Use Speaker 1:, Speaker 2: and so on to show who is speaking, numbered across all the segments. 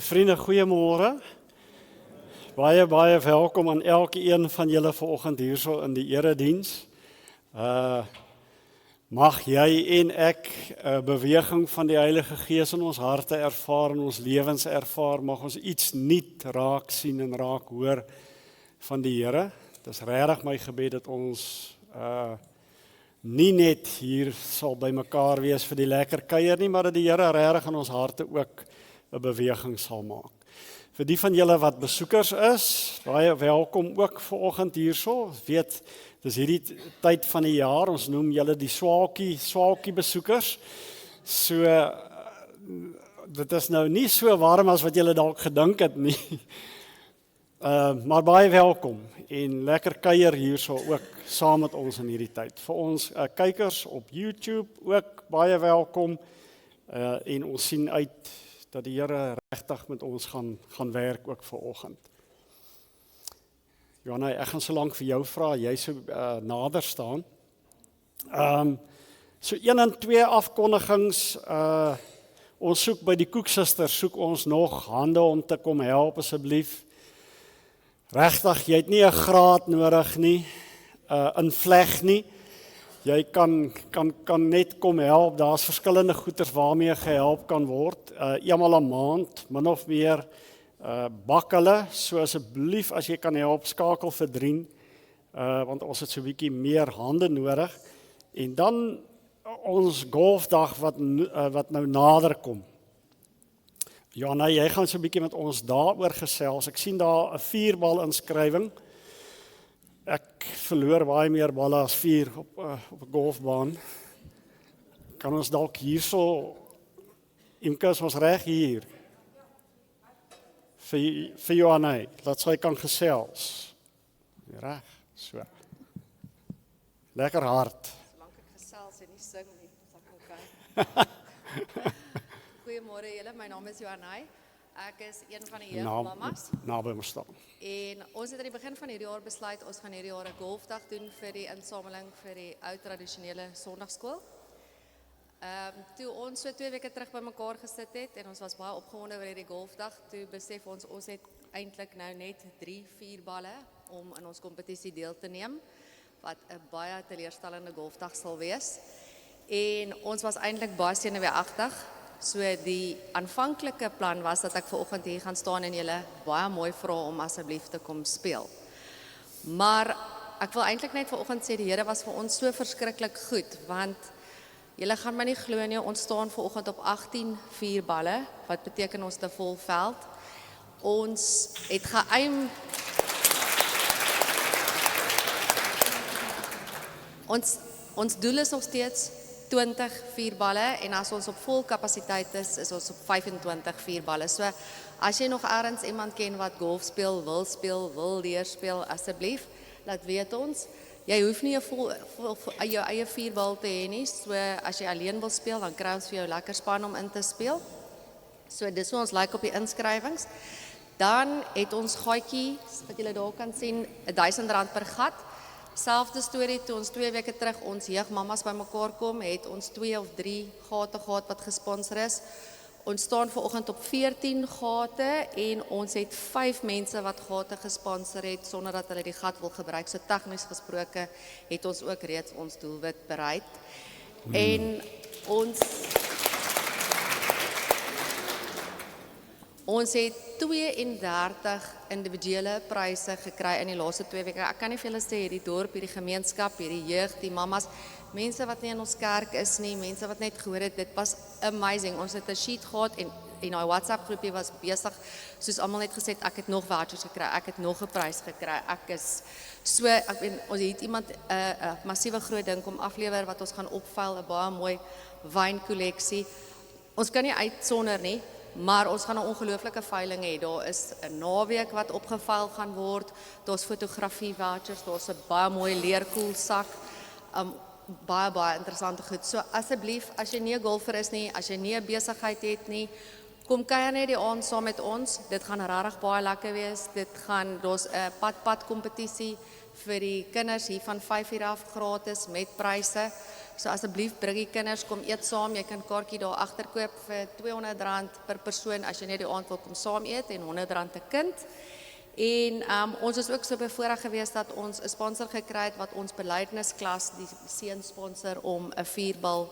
Speaker 1: Vriende, goeiemôre. Baie welkom aan elkeen van julle vanoggend hierso in die erediens. Mag jy en ek 'n beweging van die Heilige Gees in ons harte ervaar en ons lewens ervaar. Mag ons iets nuut raak sien en raak hoor van die Here. Dit is regtig my gebed dat ons nie net hier sal bymekaar wees vir die lekker kuier nie, maar dat die Here regtig in ons harte ook 'n beweging sal maak. Vir die van julle wat besoekers is, baie welkom ook vanoggend hierso. Ek weet, dis hierdie tyd van die jaar, ons noem julle die swaalkie besoekers. So dit is nou nie so warm as wat julle dalk gedink het nie. Maar baie welkom en lekker kuier hierso ook saam met ons in hierdie tyd. Vir ons kykers op YouTube ook baie welkom en ons sien uit dat die Here regtig met ons gaan werk ook vanoggend. Johanna, ek gaan so lank vir jou vra, jy so nader staan. So 1 en 2 afkondigings, ons soek by die Koeksusters, soek ons nog hande om te kom help asseblief. Regtig, jy het nie 'n graad nodig nie, in vleg nie. Jy kan net kom help, daar's verskillende goeders waarmee gehelp kan word. Eenmal 'n maand, min of meer bak hulle, so asseblief as jy kan help, skakel vir 3, want ons het so 'n bietjie meer hande nodig. En dan ons golfdag wat nou nader kom. Johanna, jy gaan so 'n bietjie met ons daaroor gesels. Ek sien daar 'n 4-bal inskrywing. Ek verloor baie meer balle as 4 op 'n golfbaan. Kan ons dalk hierso, Imke, is ons reg hier? Vir Johanna, dat sy kan gesels. Reg, so. Lekker hard.
Speaker 2: Solank ek gesels en nie sing nie, is ek okay. Goeiemôre julle, my naam is Johanna. Ek is een van die jeugmammas.
Speaker 1: Naby my staan.
Speaker 2: En ons het aan die begin van hierdie jaar besluit, ons gaan hierdie jaar 'n golfdag doen vir die insameling vir die ou tradisionele Sondagskool. Toe ons so 2 weke terug bymekaar gesit het en ons was baie opgewonde oor hierdie golfdag, toe besef ons het eintlik nou net 3-4 balle om in ons kompetisie deel te neem, wat 'n baie teleurstellende golfdag sal wees. En ons was eintlik baie senuweeagtig. So die aanvanklike plan was dat ek vanoggend hier gaan staan en julle baie mooi vra om asseblief te kom speel. Maar ek wil eintlik net vanoggend sê die Here was vir ons so verskriklik goed, want julle gaan my nie glo nie, ons staan vanoggend op 18 4-balle, wat beteken ons te vol veld. Ons het geëim Ons doel is nog steeds 20 4-balle en as ons op vol kapasiteit is ons op 25 4-balle. So as jy nog ergens iemand ken wat golf speel, wil leer speel, asseblief, laat weet ons. Jy hoef nie jou eie 4-bal te hê nie, so as jy alleen wil speel, dan kry ons vir jou lekker span om in te speel. So dis hoe ons lyk op die inskrywings. Dan het ons gaatjie, wat julle daar kan sien, R1000 per gat. Selfde storie toe ons 2 weke terug ons jeugmammas bymekaar kom, het ons 2 of 3 gate gehad wat gesponsor is. Ons staan vanoggend op 14 gate en ons het 5 mense wat gate gesponsor het sonder dat hulle die gat wil gebruik. So tegnies gesproke het ons ook reeds ons doelwit bereik. En ons het 32 individuele pryse gekry in die laaste 2 weke. Ek kan nie vir julle sê, hierdie dorp, hierdie gemeenskap, hierdie jeug, die mammas, mense wat nie in ons kerk is nie, mense wat net gehoor het, dit was amazing. Ons het 'n sheet gehad en die WhatsApp groepie was besig, soos almal net gesê, ek het nog vouchers gekry, ek het nog 'n prys gekry, ek is so, ons het iemand 'n massiewe groot ding kom aflewer wat ons gaan opvuil, 'n baie mooi wynkolleksie. Ons kan nie uitsonder nie, maar ons gaan 'n ongelooflike veiling hê. Daar is 'n naweek wat opgevuil gaan word. Daar's fotografie vouchers, daar's 'n baie mooi leerkoelsak. Baie interessante goed. So asseblief, as jy nie 'n golfer is nie, as jy nie 'n besigheid het nie, kom kuier net die aand saam met ons. Dit gaan regtig baie lekker wees. Daar's 'n pad kompetisie vir die kinders hier van 5 uur af gratis met pryse. So asseblief bring die kinders, kom eet saam, jy kan kaartjie daar agter koop vir R200 per persoon as jy net die aand wil kom saam eet en R100 per kind. En ons is ook so bevoorreg geweest dat ons 'n sponsor gekry het wat ons belydensklas die seun sponsor om 'n vuurbal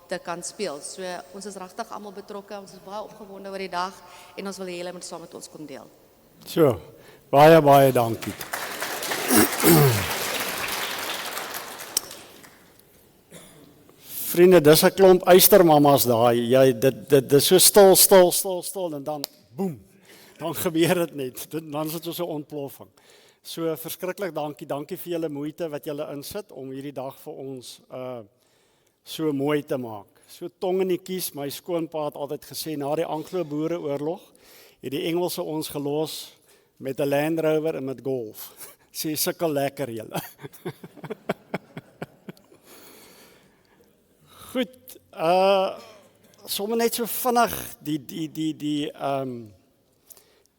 Speaker 2: te kan speel. So ons is regtig almal betrokke, ons is baie opgewonde oor die dag en ons wil hê julle moet saam met ons kom deel.
Speaker 1: So, baie dankie. Vriende, dis 'n klomp eystermamas daai. Dit is so stil en dan boem. Dan gebeur dit net. Dan is dit so 'n ontploffing. So verskriklik dankie vir julle moeite wat julle insit om hierdie dag vir ons so mooi te maak. So tong in die kies, my skoonpa het altyd gesê na die Anglo-Boereoorlog het die Engelse ons gelos met 'n Land Rover en met golf. Sê sukkel lekker julle. Goed, sommer net so vinnig die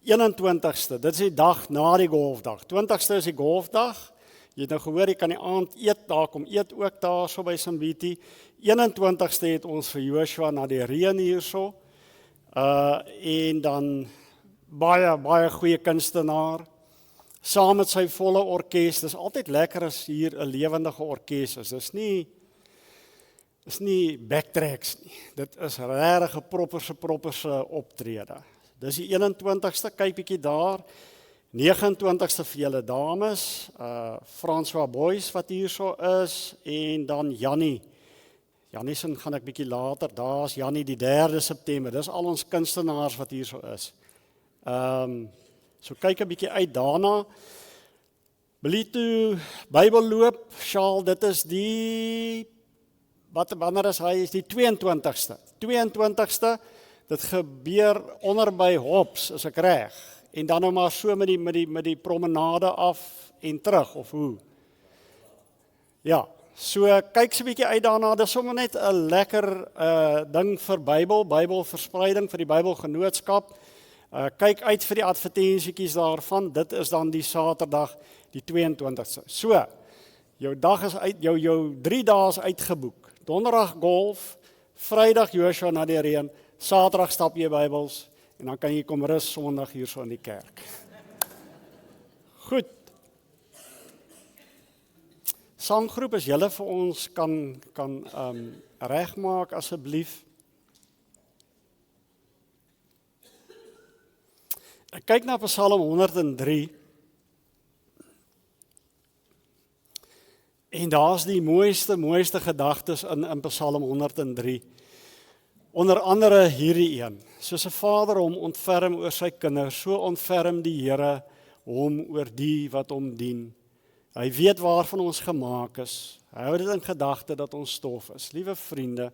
Speaker 1: 21ste, dit is die dag na die golfdag. 20ste is die golfdag. Jy het nou gehoor, jy kan die aand eet, daar kom eet ook daar so by Simbiti. 21ste het ons vir Joshua na die reën hierso. En dan baie goeie kunstenaar, saam met sy volle orkes. Dis altyd lekker as hier 'n lewendige orkes is. Dis nie backtracks nie. Dit is regtig 'n propperse optrede. Dis die 21ste, kyk bietjie daar. 29ste vir julle dames, François Boys wat hierso is en dan Jannie. Jannie gaan ek bietjie later. Daar's Jannie die 3de September. Dis al ons kunstenaars wat hierso is. So kyk 'n bietjie uit daarna. Belito Bybelloop, Charles, dit is die wanneer is hy? Is die 22ste. 22ste, dit gebeur onder by Hobbs, is ek reg. En dan nou maar so met die promenade af en terug of hoe. Ja, so kyk so 'n bietjie uit daarna. Dis sommer net 'n lekker ding vir Bybelverspreiding vir die Bybelgenootskap. Kyk uit vir die advertensietjies daarvan. Dit is dan die Saterdag die 22ste. So, jou dag is uit, jou 3 dae is uitgeboek. Donderdag golf, Vrydag Joshua na die reën, Saterdag stap jy Bybels en dan kan jy kom rus Sondag hier so in die kerk. Goed. Sanggroep, as julle vir ons kan regmaak asseblief. Ek kyk na Psalm 103. En daar's die mooiste gedagtes in Psalm 103. Onder andere hierdie een. Soos 'n vader hom ontferm oor sy kinders, so ontferm die Here hom oor die wat hom dien. Hy weet waarvan ons gemaak is. Hy hou dit in gedagte dat ons stof is. Liewe vriende,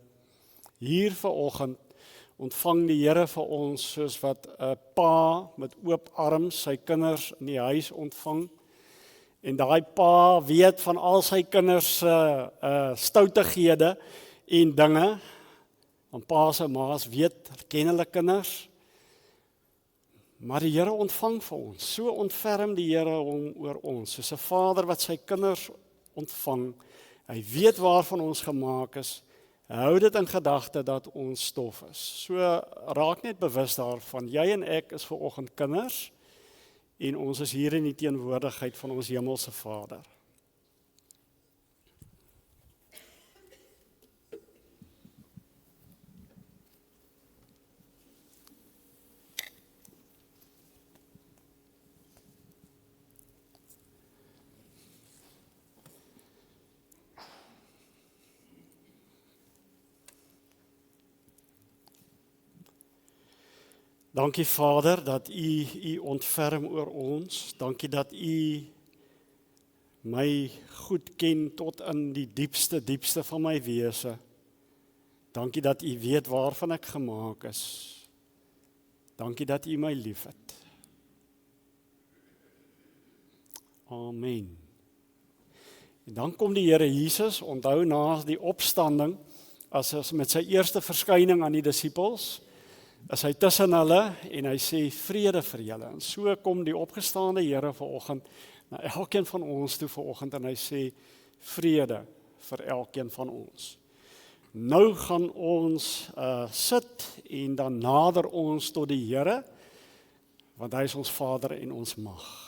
Speaker 1: hier vanoggend ontvang die Here vir ons soos wat 'n pa met oop arms sy kinders in die huis ontvang. En daai pa weet van al sy kinders se stoutighede en dinge. Want pa's en ma's ken hulle kinders. Maar die Here ontvang vir ons. So ontferm die Here hom oor ons. Soos 'n vader wat sy kinders ontvang. Hy weet waarvan ons gemaak is. Hy hou dit in gedagte dat ons stof is. So raak net bewus daarvan. Jy en ek is vanoggend kinders. En ons is hier in die teenwoordigheid van ons hemelse Vader. Dankie Vader dat U ontferm oor ons. Dankie dat U my goed ken tot in die diepste van my wese. Dankie dat U weet waarvan ek gemaak is. Dankie dat U my liefhet. Amen. En dan kom die Here Jesus, onthou na die opstanding, as met sy eerste verskyning aan die disippels, is hy tussen hulle en hy sê vrede vir julle. En so kom die opgestaande Here vanoggend na elkeen van ons toe vanoggend en hy sê vrede vir elkeen van ons. Nou gaan ons sit en dan nader ons tot die Here, want hy is ons Vader en ons mag.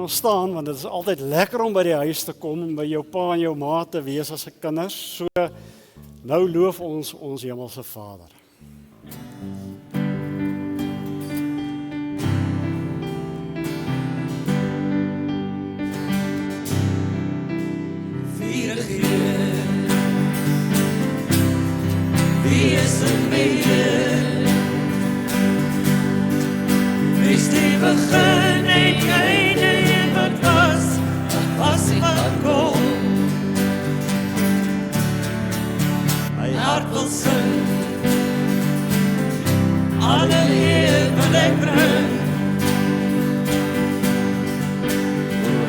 Speaker 1: Staan, want dit is altyd lekker om by die huis te kom en by jou pa en jou ma te wees as 'n kinders. So nou loof ons ons hemelse Vader.
Speaker 3: Wie is in my Heer? Wie is die begin en einde? Was wat kom, my hart wil sing, alle eer wil ek bring.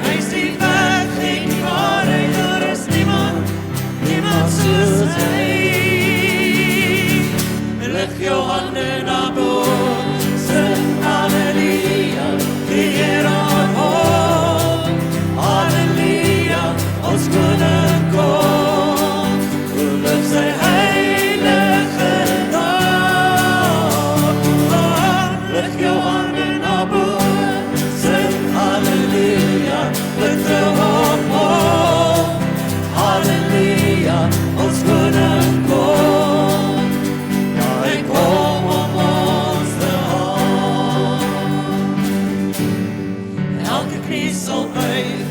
Speaker 3: Hy is die weg en die waarheid, daar is niemand soos hy. Lig jou hande na bo, sing halleluja, die Here aanhoor. Halleluja, ons koning kom, loof sy heilige naam. Lig jou hande na bo, sing halleluja, vertrou op hom. Halleluja, ons koning kom, ja, hy kom om ons te haal. Elke knie sal buig,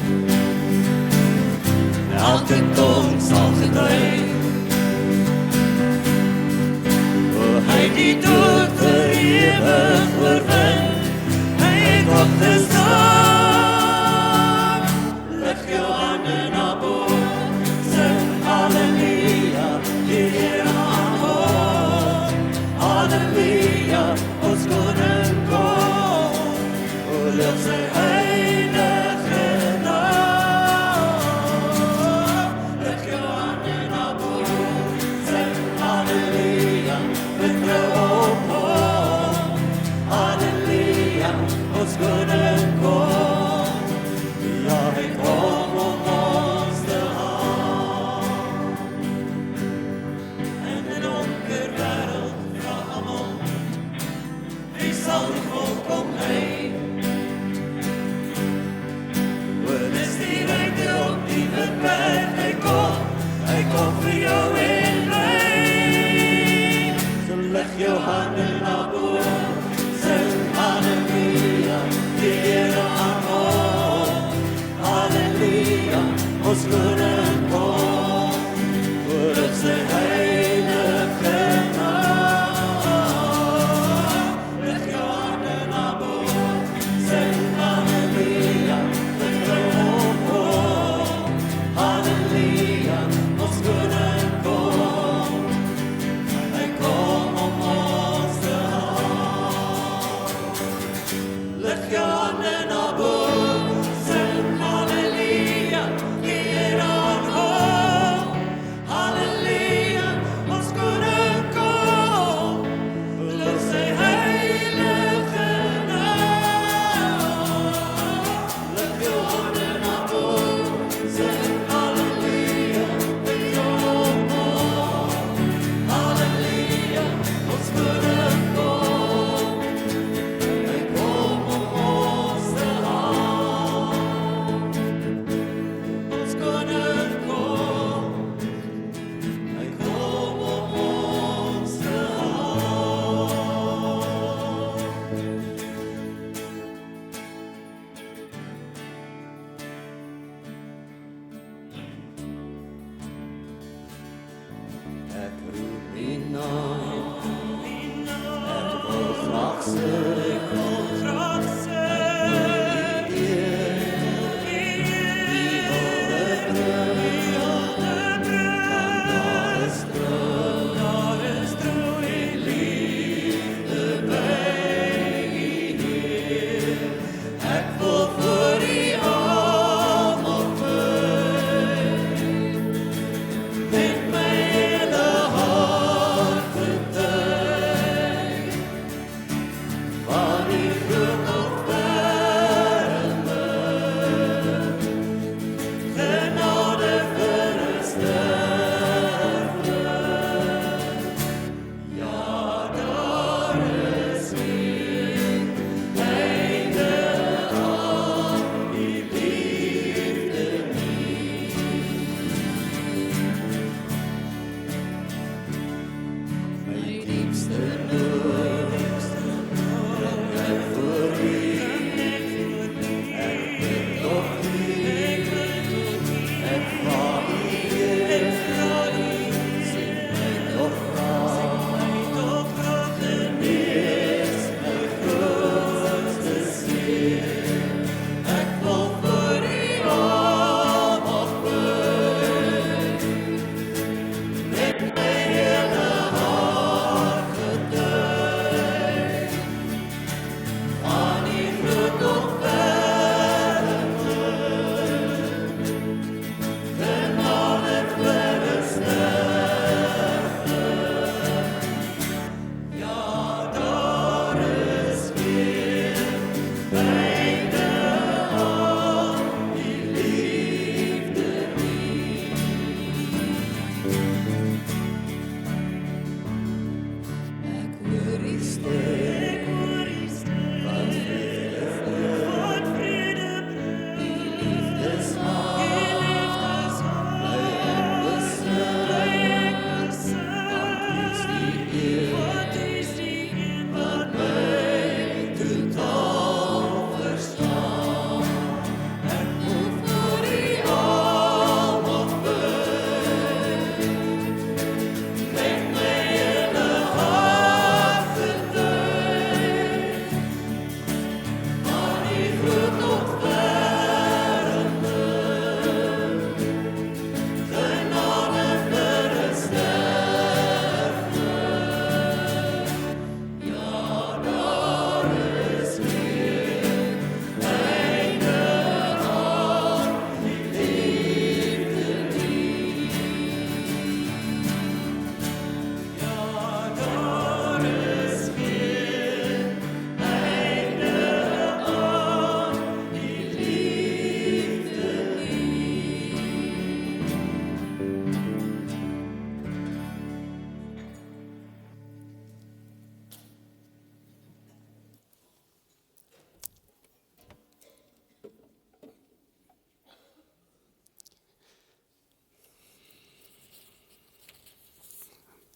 Speaker 3: elke tong sal getuig, hy die dood vir ewig oorwin, hy kom te staan. Lig jou hande na bo, sing halleluja, die Here aanhoor. Halleluja, ons koning kom, loof sy heilige naam. Lig jou hande na bo, sing halleluja, vertrou op hom. Halleluja, ons koning kom, ja, hy kom om ons te haal. En in 'n donker wêreld vra almal, wie sal die volk kom lei? Dis die ruimte op die berg, hy kom vir jou en my. So lig jou hande na bo, sing halleluja, die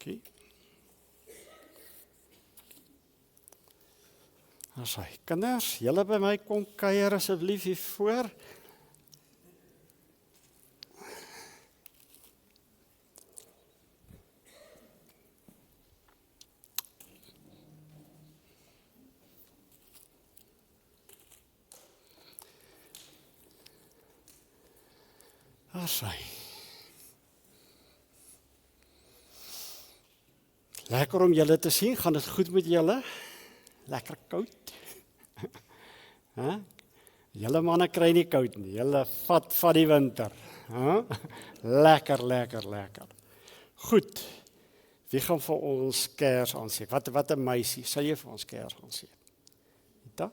Speaker 1: Okay. As hy kinders, julle by my kom kuier asseblief hier voor. As hy. Lekker om julle te sien, gaan dit goed met julle? Lekker koud. Hè? Julle manne kry nie koud nie. Julle vat die winter. Hè? Lekker. Goed. Wie gaan vir ons kers aansteek? Wat 'n meisie. Sal jy vir ons kers aansteek? Rita?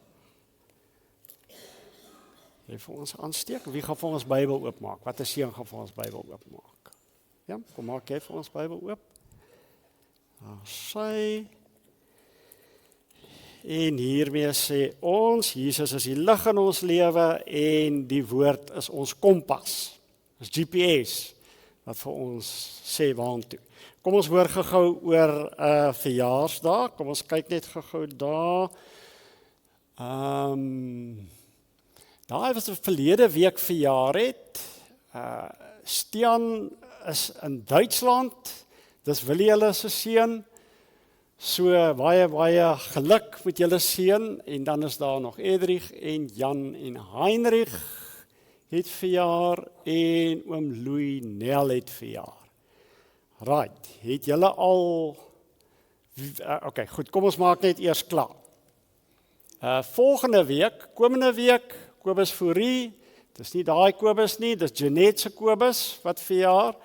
Speaker 1: Jy vir ons aansteek? Wie gaan vir ons Bybel oopmaak? Wat 'n seun gaan vir ons Bybel oopmaak? Ja, kom maak jy vir ons Bybel oop. Sy en hiermee sê ons, Jesus is die lig in ons lewe en die woord is ons kompas. Dis GPS wat vir ons sê waantoe. Kom ons hoor gou oor verjaarsdag. Kom ons kyk net gou daar. Daai was verlede week verjaar het. Stian is in Duitsland. Dis Willie hulle se seun. So baie geluk met julle seun en dan is daar nog Edrich en Jan en Heinrich het verjaar en oom Louis Nel het verjaar. Right, het julle al okay, goed, kom ons maak net eers klaar. Volgende week, komende week, Kobus Fourie, dis nie daai Kobus nie, dis Jeanette se Kobus wat verjaar.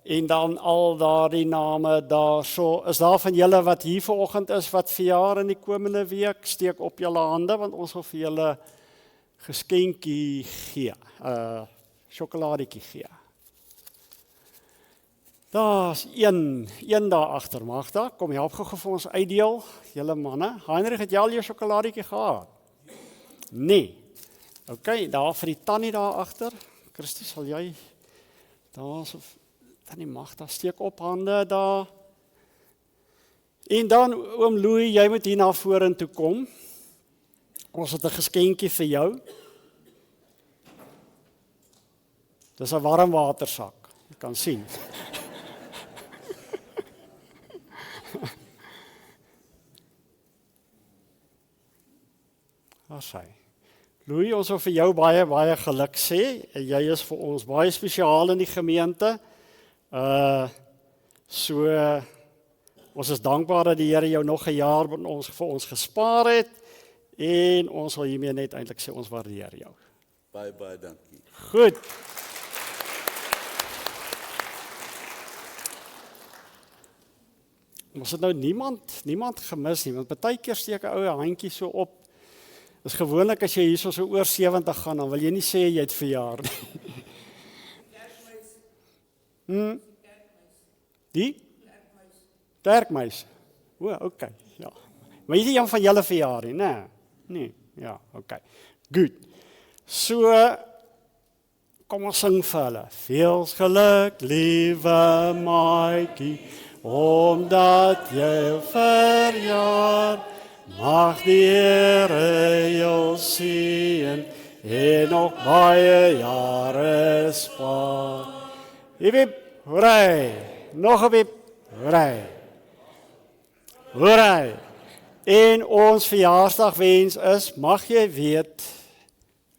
Speaker 1: En dan al daardie name daarso, is daar van julle wat hier vanoggend is wat verjaar in die komende week, steek op julle hande want ons wil vir julle geskenkie gee, sjokoladetjie gee. Daar's een daar agter, Magda, kom help gou vir ons uitdeel, julle manne. Heinrich, het jy al jou sjokoladetjie gehad? Nee. OK, daar vir die tannie daar agter. Christie, sal jy daarso tannie Magda steek op hande daar. En dan oom Louis, jy moet hier na vorentoe kom. Ons het 'n geskenkie vir jou. Dis 'n warmwatersak. Jy kan sien. Louis, ons wil vir jou baie geluk sê. Jy is vir ons baie spesiaal in die gemeente. Ons is dankbaar dat die Here jou nog 'n jaar vir ons gespaar het en ons wil hiermee net eintlik sê ons waardeer jou.
Speaker 4: Baie dankie.
Speaker 1: Goed. Ons het nou niemand gemis nie, want baie keer steek 'n ou handjie so op. Dis gewoonlik as jy hierso so oor 70 gaan, dan wil jy nie sê jy het verjaar nie. Die? Kerkmeis. O, okay, ja. Maar jy sê Jan van julle verjaar nie, né? Nee, ja, okay. Goed. So, kom ons sing vir hulle. Veel geluk, liewe Maatjie, omdat jy verjaar. Mag die Here jou seën en nog baie jare spaar. Hip hip, hoerai. Nog 'n hip, hoerai. Hoerai. En ons verjaarsdagwens is, mag jy weet,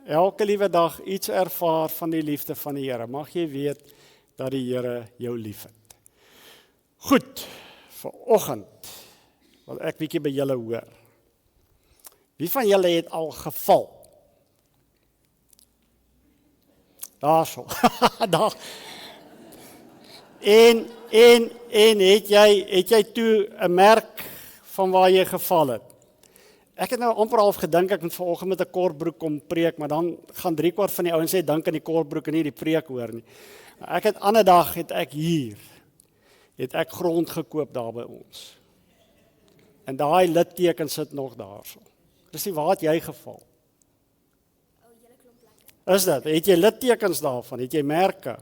Speaker 1: elke liewe dag iets ervaar van die liefde van die Here. Mag jy weet dat die Here jou liefhet. Goed, vanoggend wil ek bietjie by julle hoor. Wie van julle het al geval? Daarso. Daar. En het jy toe 'n merk van waar jy geval het? Ek het nou amper half gedink ek moet vanoggend met 'n kortbroek kom preek, maar dan gaan 3/4 van die ouens sê dink aan die kortbroek en nie die preek hoor nie. Ek het ander dag het ek grond gekoop daar by ons. En daai litteken sit nog daarso. Dis waar het jy geval? Is dit? Het jy littekens daarvan? Het jy merke?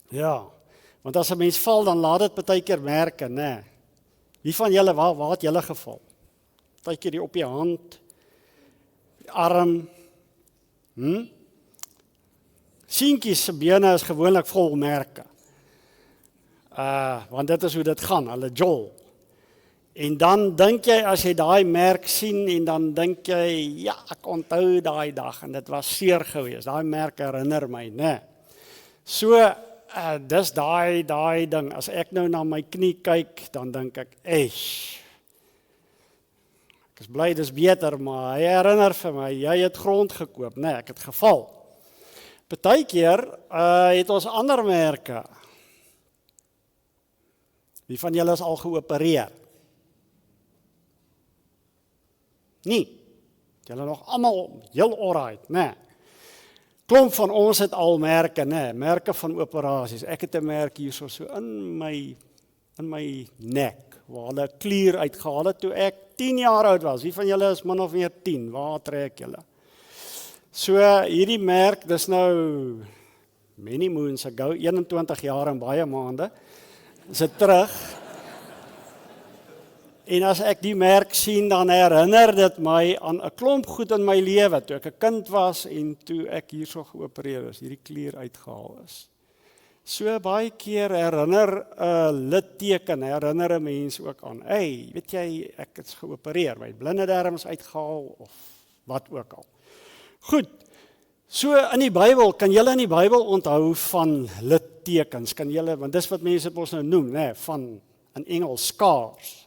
Speaker 1: Ja. Want as 'n mens val, dan laat dit baie keer merke, né? Wie van julle waar het julle geval? Baie keer op die hand, die arm. Seentjies se bene is gewoonlik vol merke. Want dit is hoe dit gaan, hulle jol. En dan dink jy, as jy daai merk sien, en dan dink jy, ja, ek onthou daai dag, en dit was seer geweest, daai merk herinner my, né? So, dis daai ding, as ek nou na my knie kyk, dan dink ek, Ek is bly dis beter, maar hy herinner vir my, jy het grond gekoop, nee, ek het geval. Partykeer het ons ander merke. Wie van julle is al geopereer? Nie. Julle nog almal heel alright, nee. Klomp van ons het al merke, nee, merke van operasies. Ek het 'n merk hier so in my nek, waar hulle klier uitgehaal het toe ek 10 jaar oud was. Wie van julle is min of meer 10? Waar trek julle? So hierdie merk, dis nou many moons ago, 21 jaar en baie maande, is dit terug. En as ek die merk sien, dan herinner dit my aan 'n klomp goed in my lewe, toe ek 'n kind was en toe ek hierso geopereer is, hierdie klier uitgehaal is. So baie keer herinner 'n litteken, herinner 'n mens ook aan, hey, weet jy, ek is geopereer, my blinde darm is uitgehaal, of wat ook al. Goed, so in die Bybel, kan julle in die Bybel onthou van littekens, kan julle, want dis wat mense dit ons nou noem, né, van in Engels scars.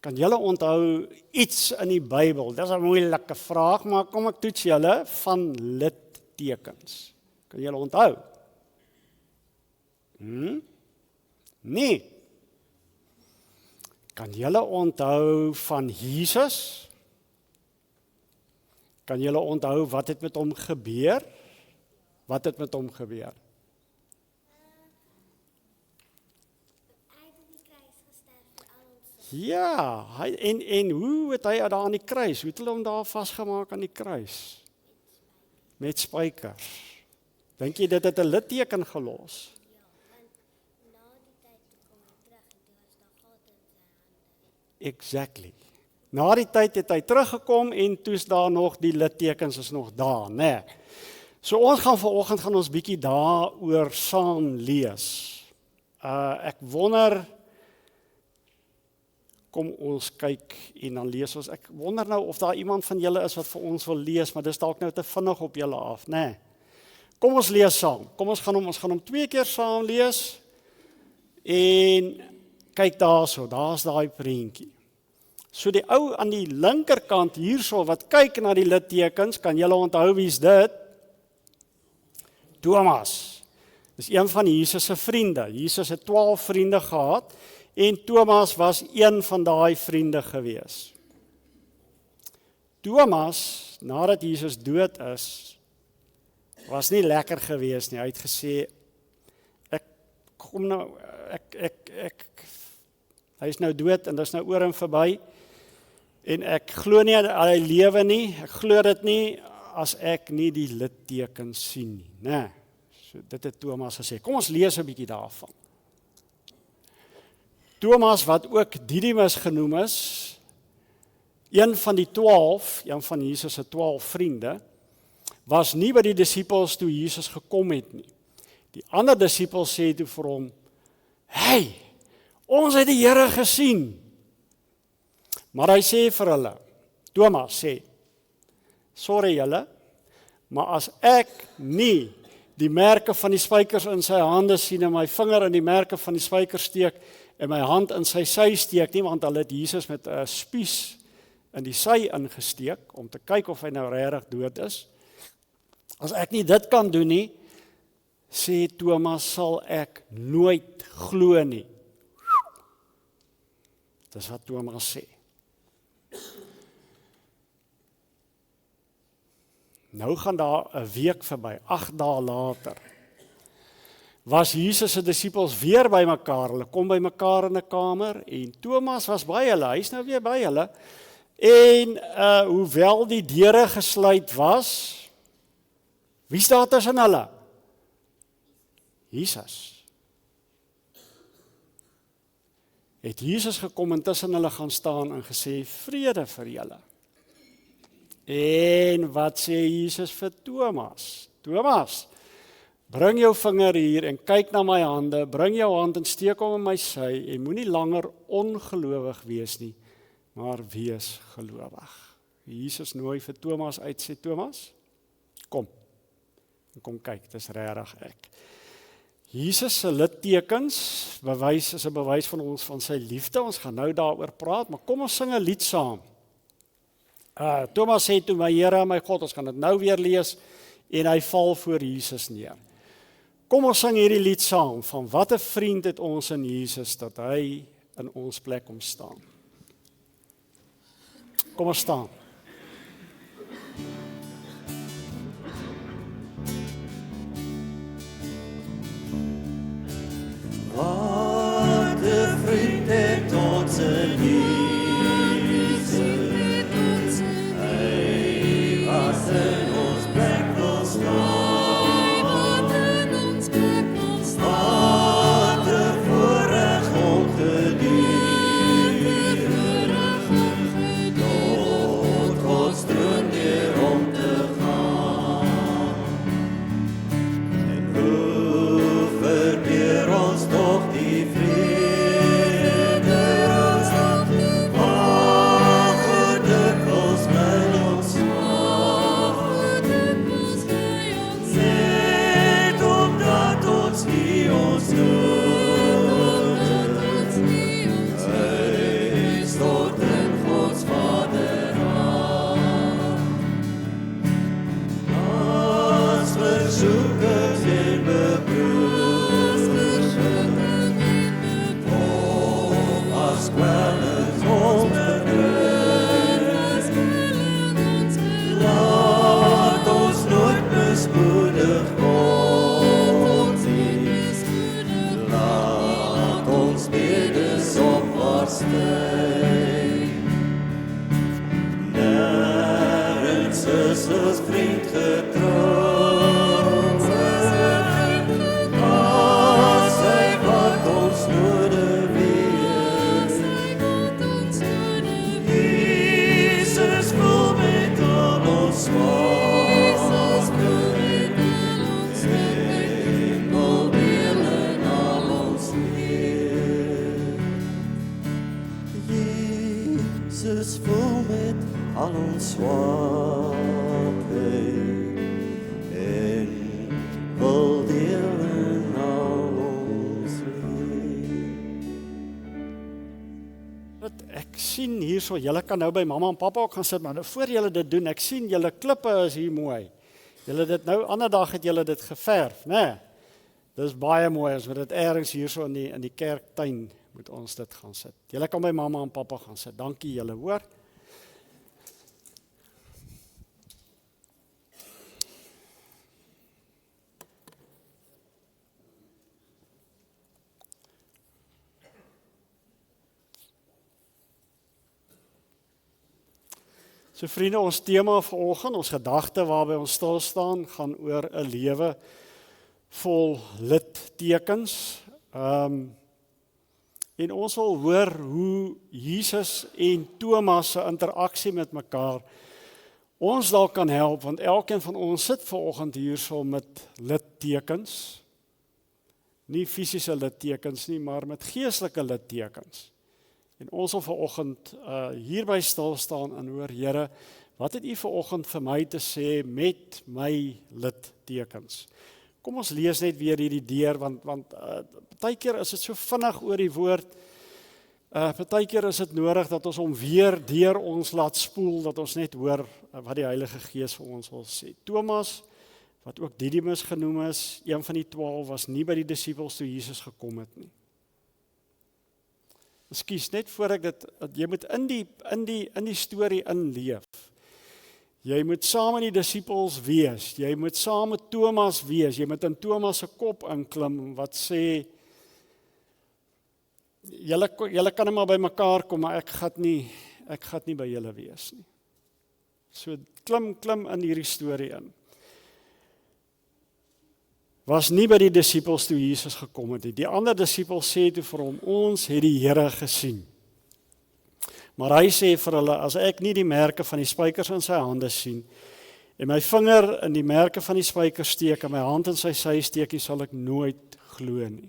Speaker 1: Kan julle onthou iets in die Bybel? Dis 'n moeilike vraag, maar kom ek toets julle van littekens. Kan julle onthou? Nee. Kan julle onthou van Jesus? Kan julle onthou wat het met hom gebeur? Wat het met hom gebeur? Ja, en hoe het hy daar aan die kruis? Hoe het hulle hom daar vasgemaak aan die kruis? Met spykers. Dink jy dit het 'n litteken gelos? Exactly. Na die tyd het hy teruggekom en toe's daar nog die littekens is nog daar, né? So ons gaan vanoggend ons bietjie daaroor saam lees. Ek wonder, kom ons kyk en dan lees ons. Ek wonder nou of daar iemand van julle is wat vir ons wil lees, maar dis dalk nou te vinnig op julle af, né? Kom ons lees saam. Kom ons gaan hom 2 keer saam lees. En kyk daarso, daar's daai prentjie. So die ou aan die linkerkant hierso wat kyk na die littekens, kan julle onthou wie's dit? Thomas. Dis een van Jesus se vriende. Jesus het 12 vriende gehad en Thomas was een van daai vriende gewees. Thomas, nadat Jesus dood is, was nie lekker gewees nie. Hy het gesê, hy is nou dood en dis nou oor en verby. En ek glo nie hy lewe nie, ek glo dit nie as ek nie die litteken sien nie, né? So dit het Thomas gesê. Kom ons lees 'n bietjie daarvan. Thomas, wat ook Didymus genoem is, een van die 12, een van Jesus se 12 vriende, was nie by die disippels toe Jesus gekom het nie. Die ander disippels sê toe vir hom, hey, ons het die Here gesien. Maar hy sê vir hulle, Thomas sê, sorry julle, maar as ek nie die merke van die spykers in sy hande sien en my vinger in die merke van die spykers steek en my hand in sy sy steek nie, want hulle het Jesus met 'n spies in die sy ingesteek om te kyk of hy nou regtig dood is. As ek nie dit kan doen nie, sê Thomas, sal ek nooit glo nie. Dis wat Thomas sê. Nou gaan daar 'n week verby, 8 dae later, was Jesus se disippels weer by mekaar. Hulle kom by mekaar in 'n kamer en Thomas was by hulle. Hy's nou weer by hulle. En hoewel die deure gesluit was, wie staan tussen hulle? Jesus. Het Jesus gekom en tussen hulle gaan staan en gesê, vrede vir julle. En wat sê Jesus vir Thomas? Thomas, bring jou vinger hier en kyk na my hande, bring jou hand en steek hom in my sy en moenie langer ongelowig wees nie, maar wees gelowig. Jesus nooi vir Thomas uit, sê Thomas, kom kyk, dis regtig ek. Jesus se littekens is 'n bewys van ons van sy liefde. Ons gaan nou daaroor praat, maar kom ons sing 'n lied saam. Thomas sê toe, my Here, my God, ons gaan dit nou weer lees, en hy val voor Jesus neer. Kom ons sing hierdie lied saam, van wat 'n vriend het ons in Jesus, dat hy in ons plek kom staan. Kom ons staan.
Speaker 3: Wat 'n vriend het ons in Jesus. Hy was in ons plek wil staan. Wat 'n voorreg om te dien. Tot ons troon weer om te gaan. En hoe verbeer ons toch die vrede. Ach, hoe dikwels bly ons net omdat ons nie ons nodig. Hy stort in Gods Vaderhand. As versoekers en beproevers, as kwellers ons bedruk. Laat ons nooit mismoedig word nie. Laat ons bedes opwaarts styg. Nêrens is ons vriend getrou. As hy wat ons nodig wees. Jesus voel met al ons swake. En wil deel in al ons leed. Jesus voel met al ons swakheid. En wil deel in al ons leed.
Speaker 1: Ek sien hierso, julle kan nou by mamma en pappa ook gaan sit, maar nou voor julle dit doen, ek sien julle klippe is hier mooi. Julle dit nou, ander dag het julle dit geverf, né? Dis baie mooi, as we dit ergens hierso in die kerktuin moet ons dit gaan sit. Julle kan by mamma en pappa gaan sit. Dankie julle, hoor. So vriende, ons tema vanoggend, ons gedagte waarby ons stil staan, gaan oor 'n lewe vol littekens. En ons wil hoor hoe Jesus en Thomas se interaksie met mekaar ons dalk kan help, want elkeen van ons sit vanoggend hierso met littekens. Nie fisiese littekens nie, maar met geestelike littekens. En ons wil vanoggend hierby stil staan en hoor, Here, wat het U vanoggend vir my te sê met my littekens? Kom ons lees net weer hierdie deur, want baie keer is dit so vinnig oor die woord. Baie keer is dit nodig dat ons hom weer deur ons laat spoel, dat ons net hoor wat die Heilige Gees vir ons wil sê. Thomas, wat ook Didymus genoem is, een van die 12, was nie by die disippels toe Jesus gekom het nie. Ekskuus, net voor ek dit, jy moet in die storie inleef. Jy moet saam met die disippels wees, jy moet saam met Thomas wees, jy moet in Thomas se kop inklim wat sê, julle kan net maar by mekaar kom, maar ek gaan nie by julle wees nie. So klim in hierdie storie in. Was nie by die disippels toe Jesus gekom het nie. Die ander disippels sê toe vir hom, ons het die Here gesien. Maar hy sê vir hulle, as ek nie die merke van die spykers in sy hande sien, en my vinger in die merke van die spykers steek, en my hand in sy sy steek, sal ek nooit glo nie.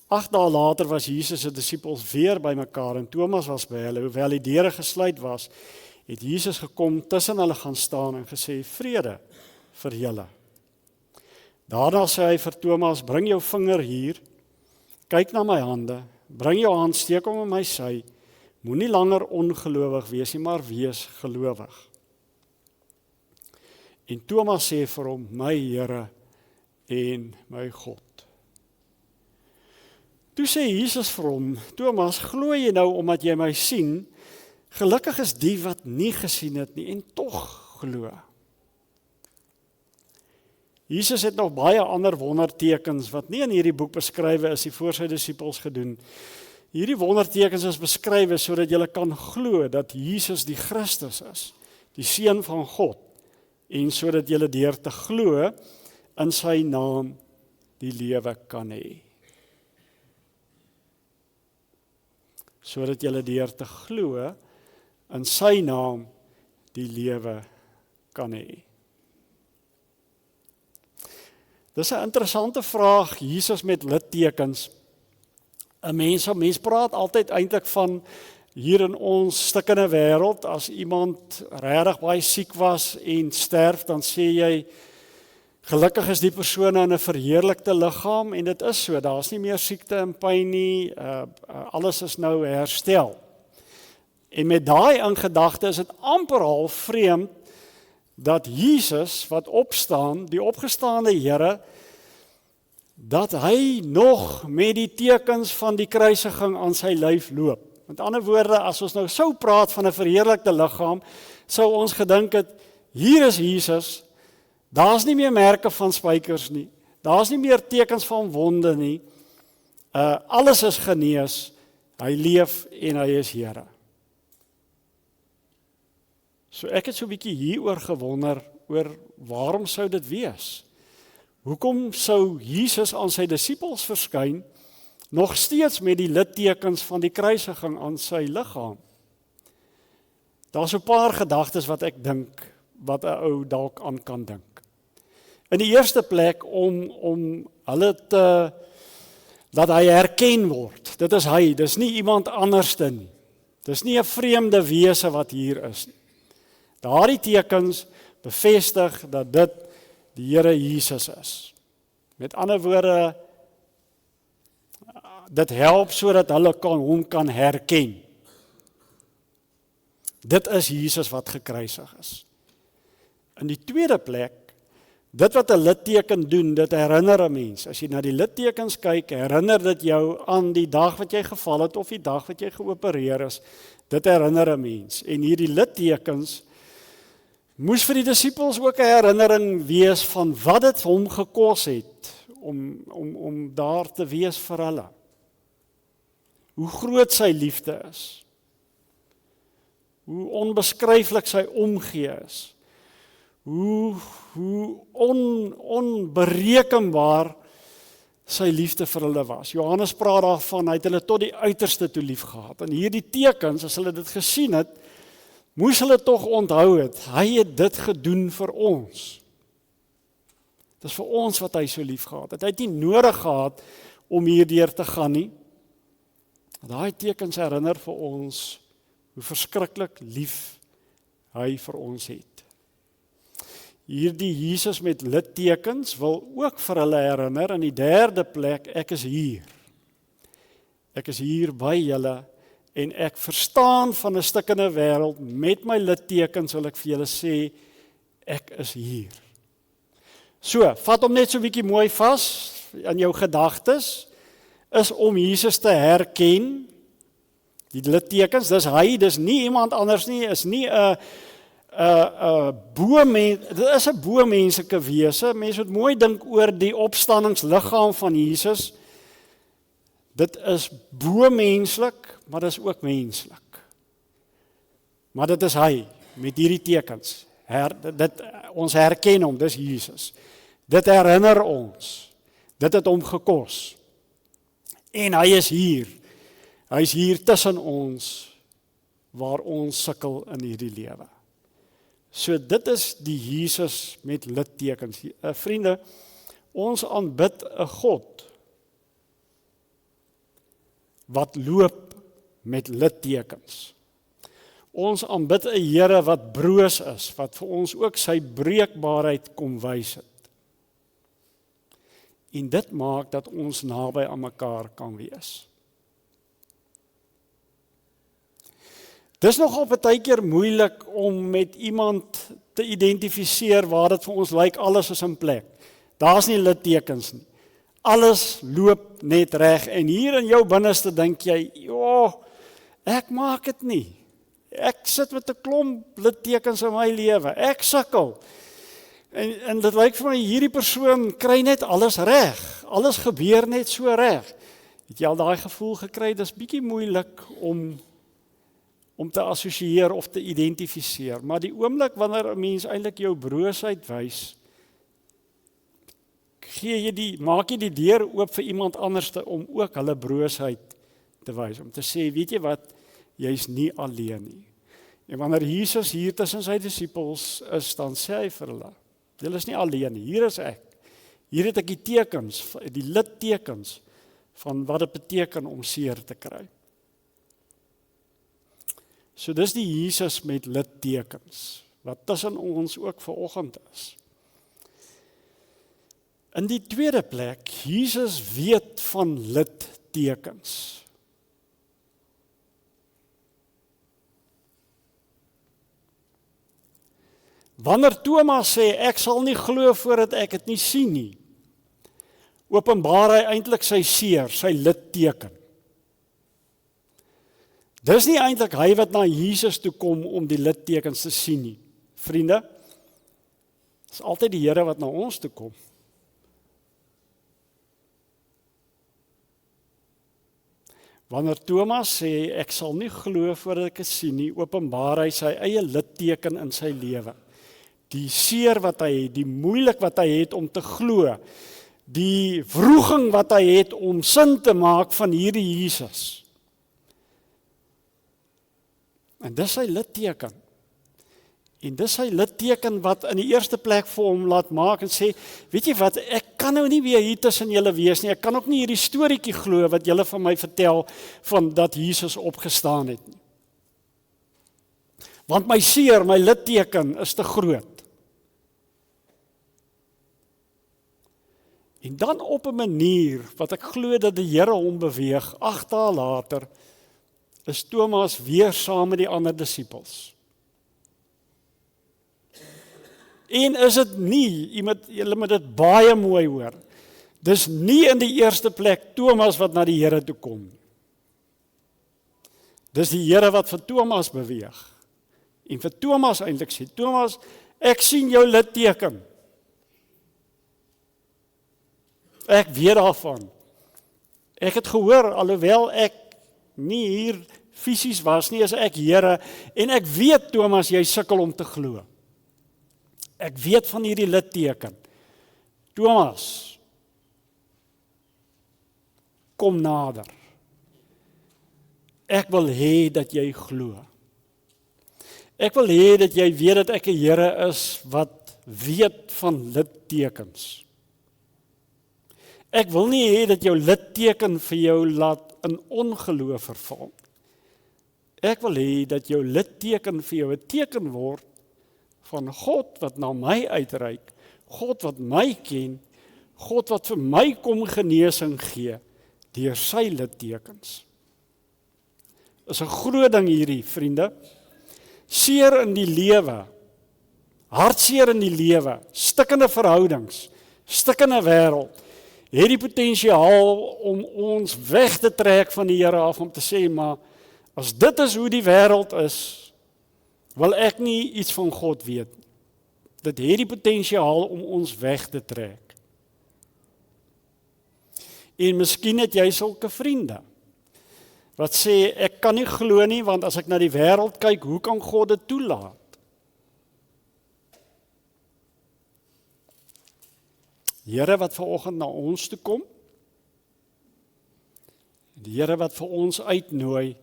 Speaker 1: Agt dae later was Jesus se disippels weer by mekaar, en Thomas was by hulle, hoewel die deure gesluit was, het Jesus gekom, tussen hulle gaan staan en gesê, vrede vir julle. Daarna sê hy vir Thomas, bring jou vinger hier, kyk na my hande, bring jou hand, steek hom in my sy, moenie langer ongelowig wees nie, maar wees gelowig. En Thomas sê vir hom, my Here en my God. Toe sê Jesus vir hom, Thomas, glo jy nou omdat jy my sien? Gelukkig is die wat nie gesien het nie en tog glo. Jesus het nog baie ander wondertekens wat nie in hierdie boek beskrywe is, voor sy disippels gedoen. Hierdie wondertekens is beskrywe sodat jy kan glo dat Jesus die Christus is, die Seun van God, en sodat jy deur te glo in sy naam die lewe kan hê. Sodat jy deur te glo in sy naam die lewe kan hê. Dis 'n interessante vraag, Jesus met littekens. 'n Mens praat altyd eintlik van hier in ons stikkende wêreld, as iemand regtig baie siek was en sterf, dan sê jy, gelukkig is die persoon in 'n verheerlikte liggaam, en dit is so, daar's nie meer siekte en pyn nie, alles is nou herstel. En met daai in gedagte is dit amper half vreemd dat Jesus wat opstaan, die opgestaande Here, dat hy nog met die tekens van die kruisiging aan sy lyf loop. Met ander woorde, as ons nou sou praat van 'n verheerlikte liggaam, sou ons gedink het, hier is Jesus, daar's nie meer merke van spykers nie, daar's nie meer tekens van wonde nie, alles is genees, hy leef en hy is Here. So ek het so 'n bietjie hieroor gewonder, oor waarom sou dit wees? Hoekom sou Jesus aan sy disippels verskyn, nog steeds met die littekens van die kruisiging aan sy liggaam? Daar's 'n paar gedagtes wat ek dink, wat 'n ou dalk aan kan dink. In die eerste plek om hulle dat hy herken word. Dit is hy, dis nie iemand anderste nie. Dis nie 'n vreemde wese wat hier is nie. Daardie tekens bevestig dat dit die Here Jesus is. Met ander woorde, dit help sodat hulle hom kan herken. Dit is Jesus wat gekruisig is. In die tweede plek, dit wat 'n litteken doen, dit herinner 'n mens. As jy na die littekens kyk, herinner dit jou aan die dag wat jy geval het of die dag wat jy geopereer is. Dit herinner 'n mens. En hierdie littekens moes vir die disippels ook 'n herinnering wees van wat dit hom gekos het om daar te wees vir hulle. Hoe groot sy liefde is. Hoe onbeskryflik sy omgee is. Hoe onberekenbaar sy liefde vir hulle was. Johannes praat daarvan, hy het hulle tot die uiterste toe lief gehad. En hierdie tekens, as hulle dit gesien het, moes hulle tog onthou het, hy het dit gedoen vir ons. Dit is vir ons wat hy so lief gehad het. Hy het nie nodig gehad om hierdeur te gaan nie. Daai tekens herinner vir ons hoe verskriklik lief hy vir ons het. Hierdie Jesus met littekens wil ook vir hulle herinner in die derde plek, ek is hier. Ek is hier by julle en ek verstaan van 'n stikkende wêreld met my littekens wil ek vir julle sê, ek is hier. So, vat hom net so 'n bietjie mooi vas in jou gedagtes, is om Jesus te herken. Die littekens, dis hy, dis nie iemand anders nie, is nie 'n dit is 'n bo-menslike wese. Mense moet mooi dink oor die opstandingsliggaam van Jesus. Dit is bo-menslik, maar dit is ook menslik. Maar dit is hy met hierdie tekens. Ons herken hom, dis Jesus. Dit herinner ons. Dit het hom gekos. En hy is hier. Hy is hier tussen ons waar ons sukkel in hierdie lewe. So dit is die Jesus met littekens. Vriende, ons aanbid 'n God wat loop met littekens. Ons aanbid 'n Here wat broos is, wat vir ons ook sy breekbaarheid kom wys het. En dit maak dat ons naby aan mekaar kan wees. Dis nogal partykeer moeilik om met iemand te identifiseer waar dit vir ons lyk alles is in plek. Daar's nie littekens nie. Alles loop net reg en hier in jou binneste dink jy, "Ja, ek maak dit nie. Ek sit met 'n klomp littekens in my lewe. Ek sukkel." En dit lyk vir my hierdie persoon kry net alles reg. Alles gebeur net so reg. Het jy al daai gevoel gekry? Dis bietjie moeilik om te assosieer of te identifiseer. Maar die oomblik wanneer 'n mens eintlik jou broosheid wys, maak jy die deur oop vir iemand anders om ook hulle broosheid te wys. Om te sê, weet jy wat, jy's nie alleen nie. En wanneer Jesus hier tussen sy disippels is, dan sê hy vir hulle, julle is nie alleen nie, hier is ek. Hier het ek die tekens, die littekens van wat dit beteken om seer te kry. So dis die Jesus met littekens, wat tussen ons ook vanoggend is. In die tweede plek, Jesus weet van littekens. Wanneer Thomas sê, ek sal nie glo voordat ek dit nie sien nie, openbaar hy eintlik sy seer, sy litteken. Dis nie eintlik hy wat na Jesus toe kom om die littekens te sien nie. Vriende, dis altyd die Here wat na ons toe kom. Wanneer Thomas sê, ek sal nie glo voordat ek dit sien nie, openbaar hy sy eie litteken in sy lewe. Die seer wat hy het, die moeilik wat hy het om te glo, die wroging wat hy het om sin te maak van hierdie Jesus. En dis sy litteken. En dis sy litteken wat in die eerste plek vir hom laat maak en sê, weet jy wat, ek kan nou nie weer hier tussen julle wees nie, ek kan ook nie hierdie storieetjie glo wat julle van my vertel van dat Jesus opgestaan het nie. Want my seer, my litteken is te groot. En dan op 'n manier wat ek glo dat die Here hom beweeg, 8 dae later, is Thomas weer saam met die ander disippels. En is dit nie, julle moet dit baie mooi hoor, dis nie in die eerste plek Thomas wat na die Here toe kom. Dis die Here wat vir Thomas beweeg. En vir Thomas eintlik sê, Thomas, ek sien jou litteken. Ek weet daarvan. Ek het gehoor, alhoewel ek nie hier fisies was nie, is ek Here, en ek weet, Thomas, jy sukkel om te glo. Ek weet van hierdie litteken. Thomas, kom nader. Ek wil hê dat jy glo. Ek wil hê dat jy weet dat ek 'n Here is wat weet van littekens. Ek wil nie hê dat jou litteken vir jou laat in ongeloof verval. Ek wil hê dat jou litteken vir jou 'n teken word van God wat na my uitreik, God wat my ken, God wat vir my kom genesing gee deur sy littekens. Is 'n groot ding hierdie, vriende. Seer in die lewe, hartseer in die lewe, stikkende verhoudings, stikkende wêreld, het die potensiaal om ons weg te trek van die Here af, om te sê, maar as dit is hoe die wêreld is, wil ek nie iets van God weet. Dit het die potensiaal om ons weg te trek. En miskien het jy sulke vriende, wat sê, ek kan nie glo nie, want as ek na die wêreld kyk, hoe kan God dit toelaat? Here wat vanoggend na ons toe kom, die Here wat vir ons uitnooi,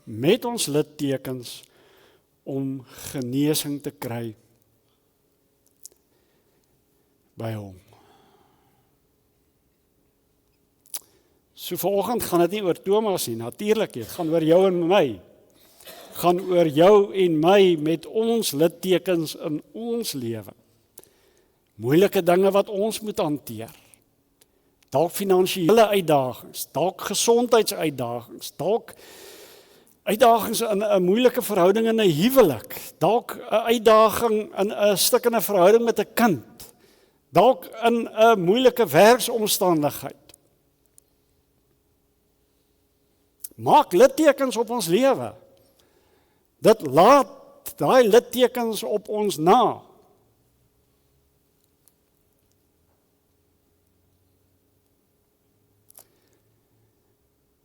Speaker 1: met ons littekens, om genesing te kry by hom. So vanoggend gaan dit nie oor Thomas nie, natuurlik, dit gaan oor jou en my. Gaan oor jou en my met ons littekens in ons lewe. Moeilike dinge wat ons moet hanteer. Dalk finansiële uitdagings, dalk gesondheidsuitdagings, dalk Uitdagings in 'n moeilike verhouding in 'n huwelik, dalk 'n uitdaging in 'n stukkende verhouding met 'n kind, dalk in 'n moeilike werksomstandigheid. Maak littekens op ons lewe. Dit laat daai littekens op ons na.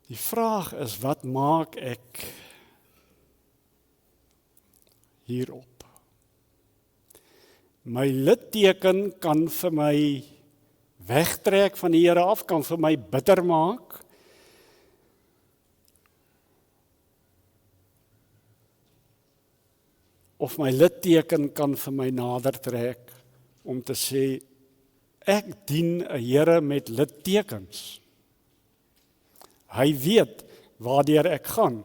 Speaker 1: Die vraag is, wat maak ek hierop? My litteken kan vir my wegtrek van die Here af, kan vir my bitter maak. Of my litteken kan vir my nader trek om te sê, ek dien 'n Here met littekens. Hy weet waardeur ek gaan.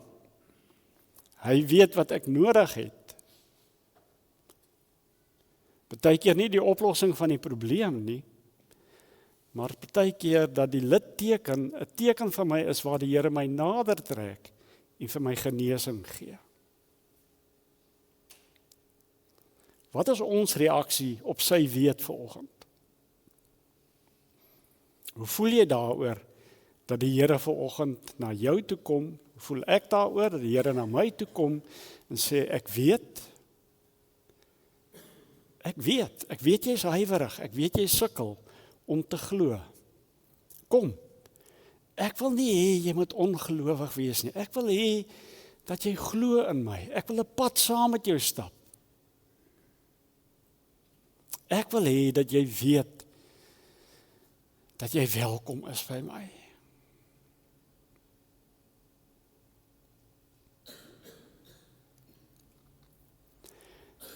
Speaker 1: Hy weet wat ek nodig het. Partykeer nie die oplossing van die probleem nie, maar partykeer dat die litteken 'n teken vir my is waar die Here my nader trek en vir my genesing gee. Wat is ons reaksie op sy weet vanoggend? Hoe voel jy daaroor dat die Here vanoggend na jou toe kom? Hoe voel ek daaroor dat die Here na my toe kom en sê, ek weet jy's huiwerig, ek weet jy sukkel om te glo. Kom, ek wil nie hê jy moet ongelowig wees nie. Ek wil hê dat jy glo in my. Ek wil 'n pad saam met jou stap. Ek wil hê dat jy weet dat jy welkom is by my.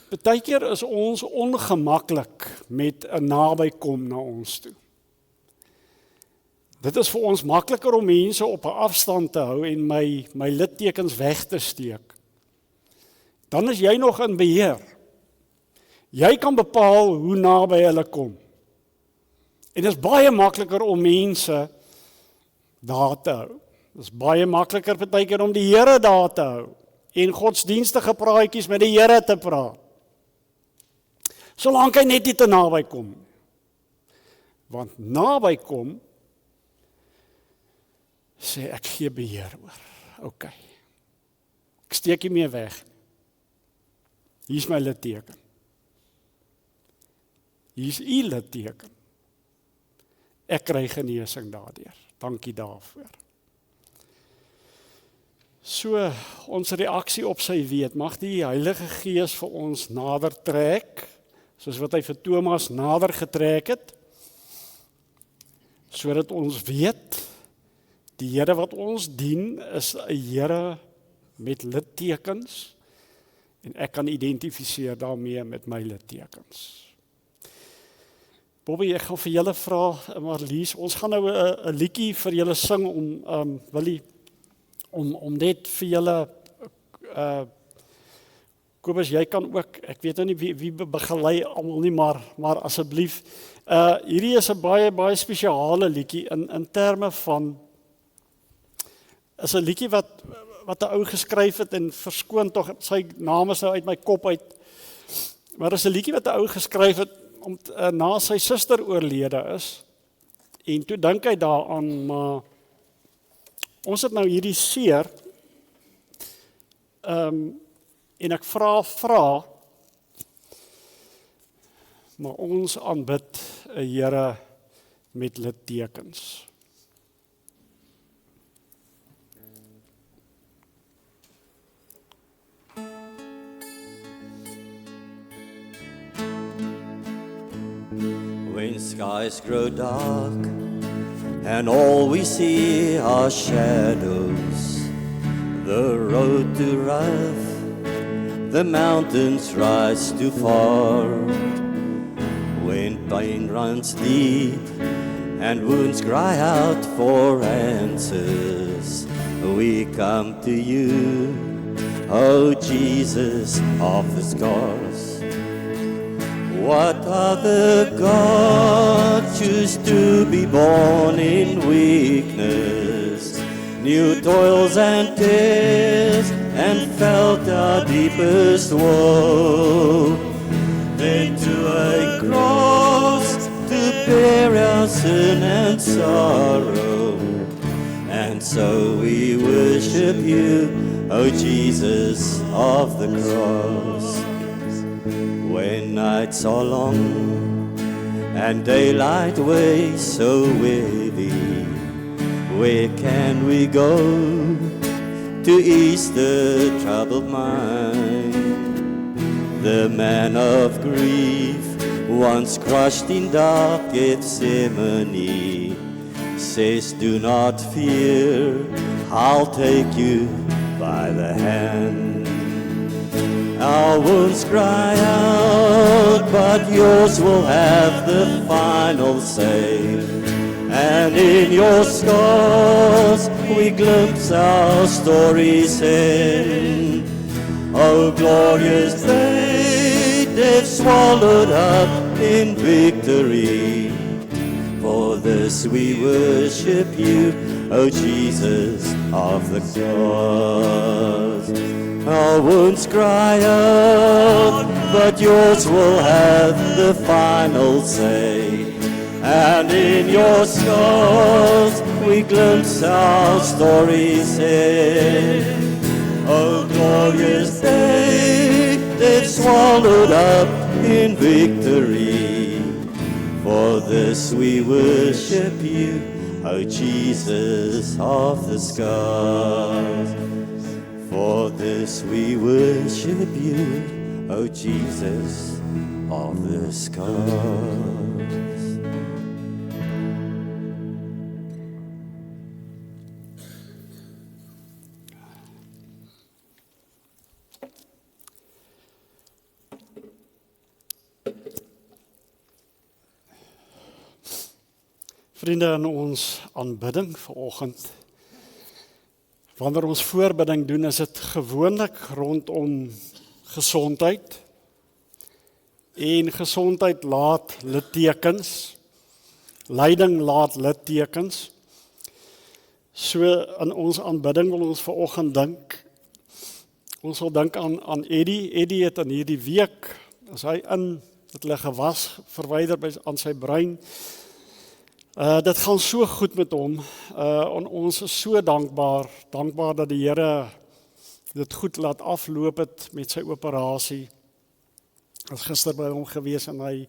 Speaker 1: Partykeer is ons ongemaklik met 'n nabykom na ons toe. Dit is vir ons makliker om mense op 'n afstand te hou en my littekens weg te steek. Dan is jy nog in beheer. Jy kan bepaal hoe naby hulle kom. En dit is baie makliker om mense daar te hou. Dit is baie makliker partykeer om die Here daar te hou en godsdienstige praatjies met die Here te praat. Solank hy net nie te naby kom. Want naby kom, sê ek gee beheer oor. OK. Ek steek nie meer weg. Hier is my litteken. Hier is u litteken. Ek kry genesing daardeur. Dankie daarvoor. So, ons reaksie op sy weet, mag die Heilige Gees vir ons nader trek, soos wat hy vir Thomas nader getrek het, sodat ons weet, die Here wat ons dien, is 'n Here met littekens, en ek kan identifiseer daarmee met my littekens. Bobby, ek gaan vir julle vra, Marlies, ons gaan nou 'n liedjie vir julle sing om Willie, om net vir julle Kobus, jy kan ook, ek weet nou nie wie begelei almal nie, maar asseblief, hierdie is 'n baie spesiale liedjie in terme van, is 'n liedjie wat 'n ou geskryf het, en verskoon tog, sy naam is nou uit my kop uit, maar is 'n liedjie wat 'n ou geskryf het, na sy suster oorlede is, en toe dink hy daaraan, maar ons het nou hierdie seer, en ek vra, maar ons aanbid 'n Here met littekens.
Speaker 3: When skies grow dark and all we see are shadows, the road too rough, the mountains rise too far. When pain runs deep and wounds cry out for answers, we come to you, oh Jesus of the scars. What other God choose to be born in weakness
Speaker 5: new toils and tears, and felt our deepest woe. Then to a cross to bear our sin and sorrow. And so we worship you, O Jesus of the cross. When nights are long and daylight weighs so heavy, where can we go to ease the troubled mind? The man of grief, once crushed in dark Gethsemane, says, do not fear, I'll take you by the hand. Our wounds cry out, but yours will have the final say. And in your scars we glimpse our story's end. Oh, glorious day, death swallowed up in victory. For this we worship you, O Jesus of the cross. Our wounds cry out, but yours will have the final say. And in your scars we glimpse our story's end. Oh, glorious day, death swallowed up in victory. For this we worship you, O Jesus of the scars. For this we worship you, O Jesus of the scars.
Speaker 1: Vriende, in ons aanbidding vanoggend, wanneer ons voorbidding doen, is dit gewoonlik rondom gesondheid. En gesondheid laat littekens, lyding laat littekens. So in ons aanbidding wil ons vanoggend dink, ons wil dink aan Eddie. Eddie het in hierdie week, as hy het hulle gewas verwyder aan sy brein. Dit gaan so goed met hom, en ons is so dankbaar dat die Here dit goed laat afloop het met sy operasie. Ek was gister by hom gewees en hy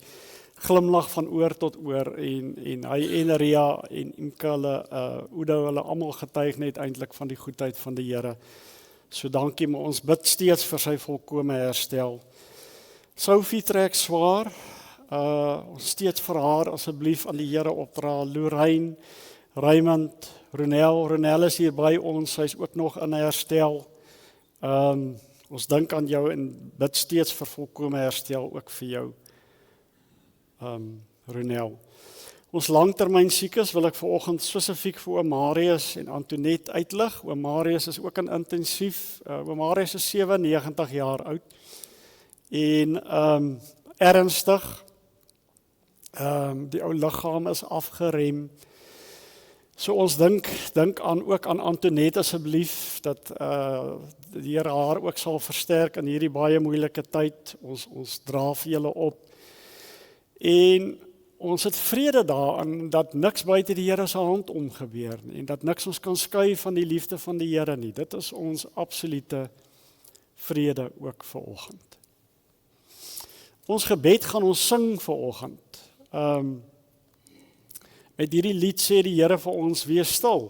Speaker 1: glimlag van oor tot oor en hy en Ria en Imka Oudo, hulle almal getuig net eintlik van die goedheid van die Here. So dankie, maar ons bid steeds vir sy volkome herstel. Sophie trek swaar. Ons steeds vir haar asseblief aan die Here opdra. Lorraine, Raymond, Ronel is hier by ons, sy is ook nog in herstel. Ons dink aan jou en bid steeds vir volkome herstel, ook vir jou, Ronel. Ons langtermyn siekes wil ek vanoggend spesifiek vir oom Marius en Antoinette uitlig. Oom Marius is ook in intensief. Oom Marius is 97 jaar oud en ernstig. Die ou liggaam is afgerem. So ons dink ook aan Antoinette asseblief, dat die Here haar ook sal versterk in hierdie baie moeilike tyd. Ons dra vir julle op. En ons het vrede daarin, dat niks buite die Here se hand omgebeur nie, en dat niks ons kan skei van die liefde van die Here nie. Dit is ons absolute vrede ook vanoggend. Ons gebed gaan ons sing vanoggend. Met hierdie lied sê die Here vir ons, wees stil,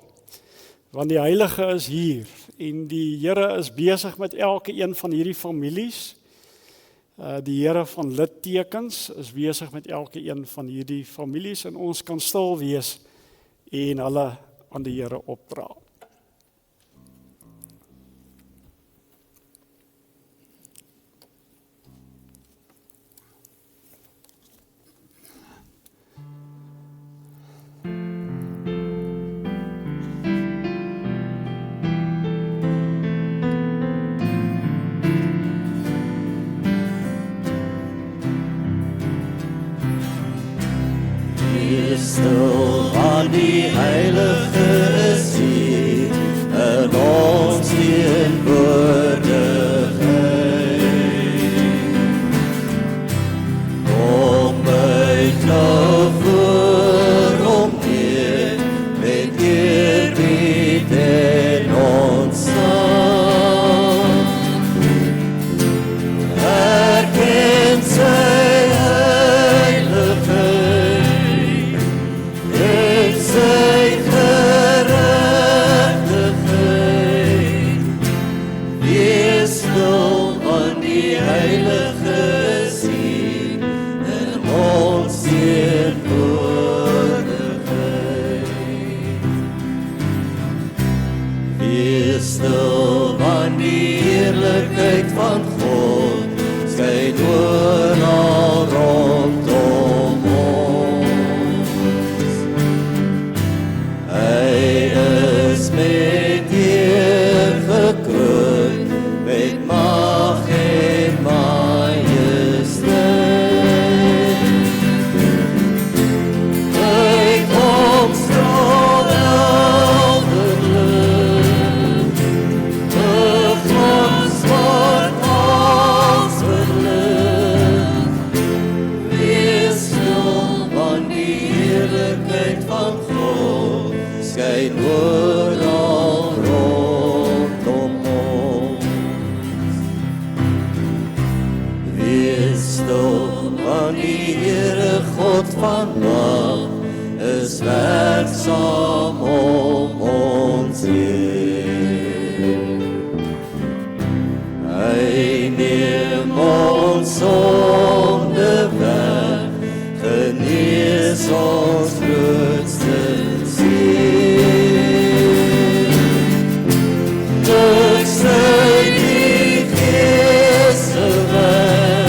Speaker 1: want die Heilige is hier, en die Here is besig met elke een van hierdie families. Die Here van littekens is besig met elke een van hierdie families, en ons kan stil wees en hulle aan die Here opdra.
Speaker 5: Stil, want die Heilige is hier, stil van die heilige sien in ons teenwoordigheid. Wees stil van die heerlikheid van God, skyn oral rondom ons. Hy is met eer gekroon, met mag en majesteit. Hy kom straal helderlik, de glans word als verlig. Wees stil van die heerlikheid van God, skyn oral rondom ons. Wees stil, want die Here God van mag is werksaam om ons heen. Hy neem ons sonde weg, genees ons grootste seer. Dit sy die Geeste weg,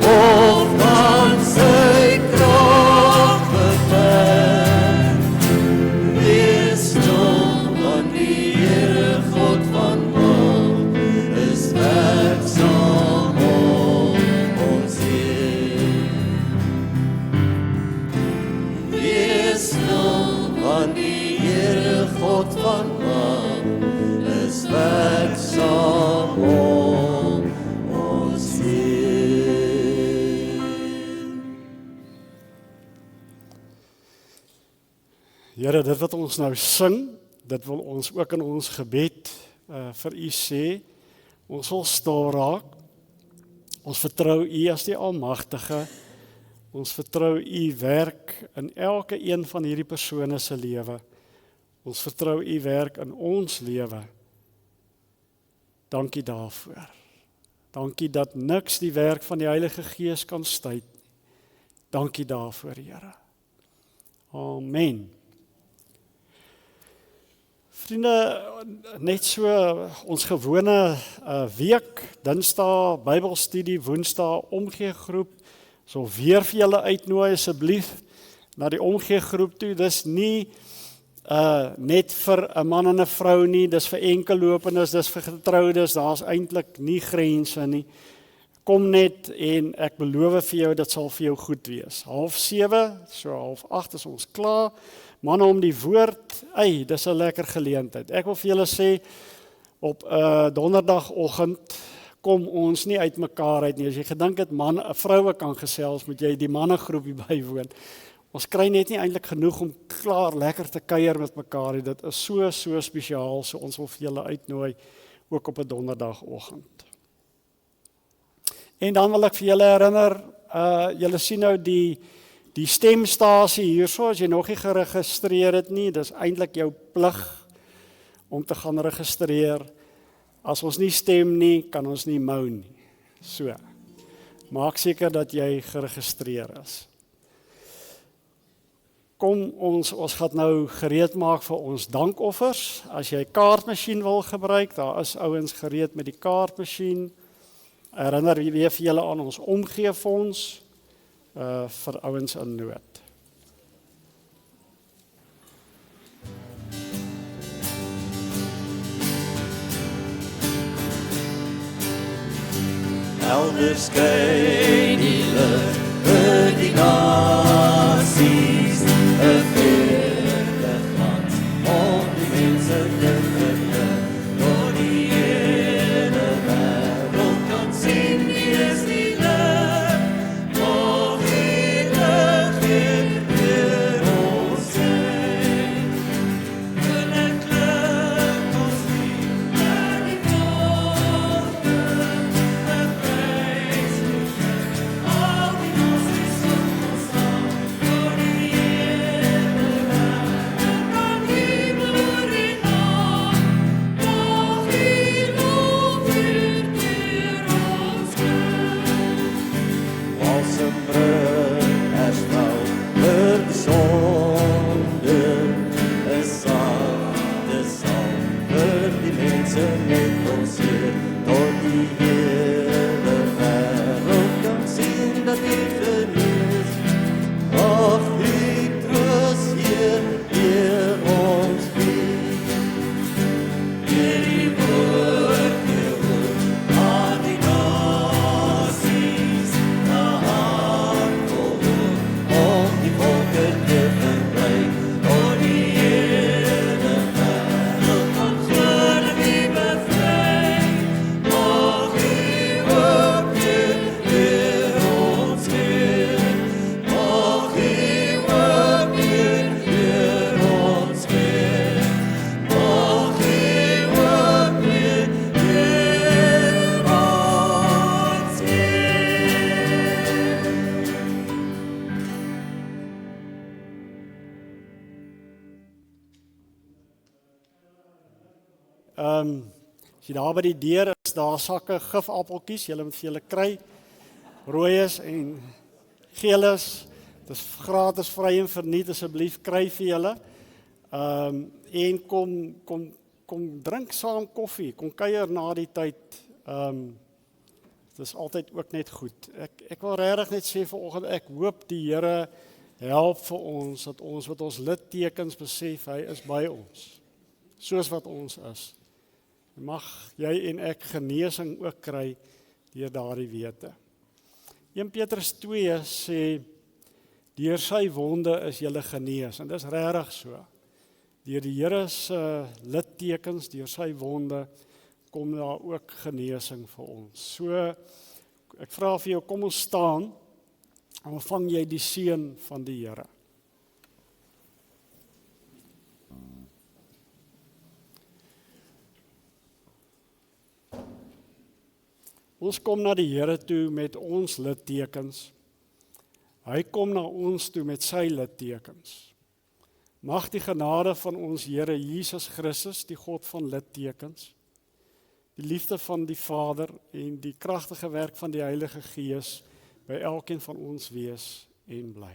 Speaker 5: of van sy krag beperk. Wees stil, want die Here God van mag is werksaam om ons heen. Wees stil, want die Here God van mag is werksaam om ons heen.
Speaker 1: Here, dit wat ons nou sing, dit wil ons ook in ons gebed vir U sê. Ons wil stil raak. Ons vertrou U as die Almagtige. Ons vertrou U werk in elke een van hierdie persone se lewe. Ons vertrou U werk in ons lewe. Dankie daarvoor. Dankie dat niks die werk van die Heilige Gees kan stuit nie. Dankie daarvoor, Here. Amen. Vriende, net so ons gewone week, Dinsdae Bybelstudie, Woensdae omgeegroep, so weer vir julle uitnooi asseblief na die omgeegroep toe. Dis nie net vir 'n man en 'n vrou nie, dis vir enkellopendes, dis vir getroudes, daar's eintlik nie grense nie. Kom net en ek beloof vir jou, dit sal vir jou goed wees. 6:30, so 7:30 is ons klaar. Manne om die woord, dis 'n lekker geleentheid. Ek wil vir julle sê, op donderdagoggend kom ons nie uit mekaar uit nie. As jy gedink het vroue kan gesels, moet jy die mannegroepie bywoon. Ons kry net nie eintlik genoeg om klaar lekker te kuier met mekaar nie. Dit is so spesiaal, so ons wil vir julle uitnooi, ook op 'n donderdagoggend. En dan wil ek vir julle herinner, julle sien nou die stemstasie hierso, as jy nog nie geregistreer het nie, dis eintlik jou plig om te gaan registreer. As ons nie stem nie, kan ons nie mou nie. So, maak seker dat jy geregistreer is. Kom ons gaan nou gereed maak vir ons dankoffers. As jy kaartmasjien wil gebruik, daar is ouens gereed met die kaartmasjien. Herinner weer vir julle aan ons omgeefonds vir ouens in nood.
Speaker 5: Elders skyn die lig in die nasies, 'n verlig glans om die mense te verlig. Door die hele wêreld kan sien wie is die lig, mag die lig weer deur ons skyn. En ek klink ons lief naar die wolke, en prys die al die nasies om ons aan. ons Heer, tot die hele wêreld kan sien dat U genees. Ag, U troos, Heer, Heer ons bied. Heer, U woord, Heer woord, aan die nasies, na hart vol hoop, om die volke te verblij, tot die hele wêreld kan glo dat U bevry. Mag U ook weer, Heer ons Heer, mag U ook weer, Heer ons Heer, mag U ook weer, Heer ons
Speaker 1: As jy daar by die deur is, daar sakke gifappeltjies, julle moet vir julle kry. Rooies en geeles, dis gratis, vry en verniet, asseblief kry vir julle. En kom drink saam koffie, kom kuier na die tyd. Dis altyd ook net goed. Ek wil regtig net sê vanoggend, ek hoop die Here help vir ons, dat ons wat ons littekens besef, hy is by ons, soos wat ons is. Mag jy en ek genesing ook kry deur daardie wete. 1 Petrus 2 sê, deur sy wonde is julle genees, en dis regtig so. Deur die Here se littekens, deur sy wonde, kom daar ook genesing vir ons. So, ek vra vir jou, kom ons staan, en ontvang jy die seën van die Here. Ons kom na die Here toe met ons littekens. Hy kom na ons toe met sy littekens. Mag die genade van ons Here Jesus Christus, die God van littekens, die liefde van die Vader en die kragtige werk van die Heilige Gees by elkeen van ons wees en bly.